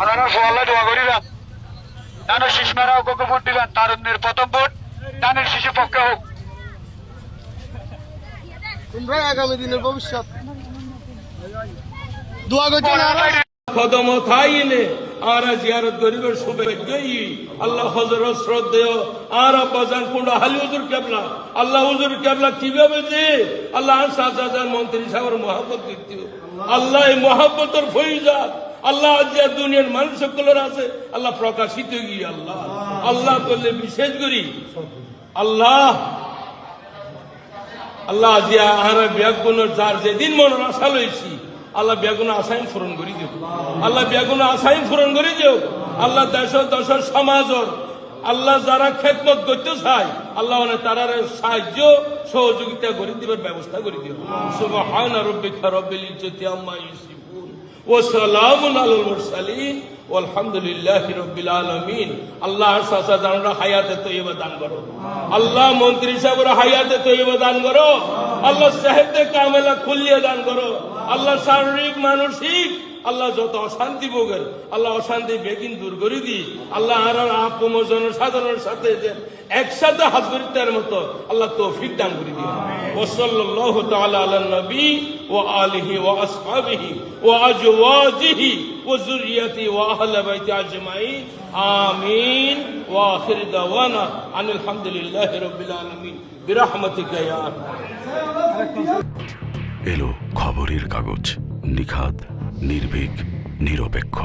ওনারা সোয়াল্লা দোয়া করিবেন ডান শিশুরা অজ্ঞকে ভোট দিবেন তারুণ্যের প্রথম ভোট ডানের শিশু পক্ষে হোক। তোমরাই আগামী দিনের ভবিষ্যৎ দোয়া করছো না কদম থাইনে আর জিয়ারত গরিবের সৌভাগ্যই আল্লাহ হযরত শ্রদ্ধেয় আর আব্বাজান কুন্ডা হালি হুজুর কেবলা আল্লাহ হুজুর কেবলা কিভাবে যে আল্লাহ সাজাজান মন্ত্রী সাহেবের মহব্বত দিতে আল্লাহ এই মহব্বতের ফয়জাত আল্লাহ আজ দুনিয়ার মানুষ সকলের আছে আল্লাহ প্রকাশিত গিয়ে আল্লাহ আল্লাহ করলে বিশেষ করি আল্লাহ আল্লাহ জিয়া আর ব্যাগুনের যার যেদিন মনের আশা লইছি আল্লাহ বেগুনা আশাইন পূরণ করে দিও আল্লাহ বেগুনা আশাইন পূরণ করে দিও আল্লাহ দেশের সমাজের আল্লাহ যারা খেদমত করতে চায় আল্লাহ তারা সাহায্য সহযোগিতা করে দিবার ব্যবস্থা করে দিও সুবহান রাব্বিকা রব্বিল ইজ্জতি আম্মা ইয়াসিফুন ওয়া সালামুন আলাল মুরসালিন আলহামদুলিল্লাহি রাব্বিল আলামিন। আল্লাহ সাসা জানরা হায়াতে তয়্যিবা দান করো আল্লাহ মন্ত্রী সাহেবের হায়াতে তয়্যিবা দান করো আল্লাহ সেহতে কামেলা খুলিয়ে দান করো আল্লাহ শারীরিক মানসিক আল্লাহ যত অশান্তি ভোগের আল্লাহ অশান্তি বেগিন দূর করে দি আল্লাহ আর আপন জনসাধারণের সাথে যে একসাথে হাত ধরিতার মতো আল্লাহ তৌফিক দান করে দিও ওয়া সাল্লাল্লাহু তাআলা আলা নবী ওয়া আলিহি ওয়া আসহাবিহি ওয়া আজওয়াজিহি ওয়া যুররিয়াতি ওয়া আহলি বাইতি আজমাইন আমিন ওয়া আখির দাওয়ানা আনিল হামদুলিল্লাহি রাব্বিল আলামিন বিরহমাতিকা ইয়া এলো খবরের কাগজ, নিখাত, নির্ভীক, নিরপেক্ষ।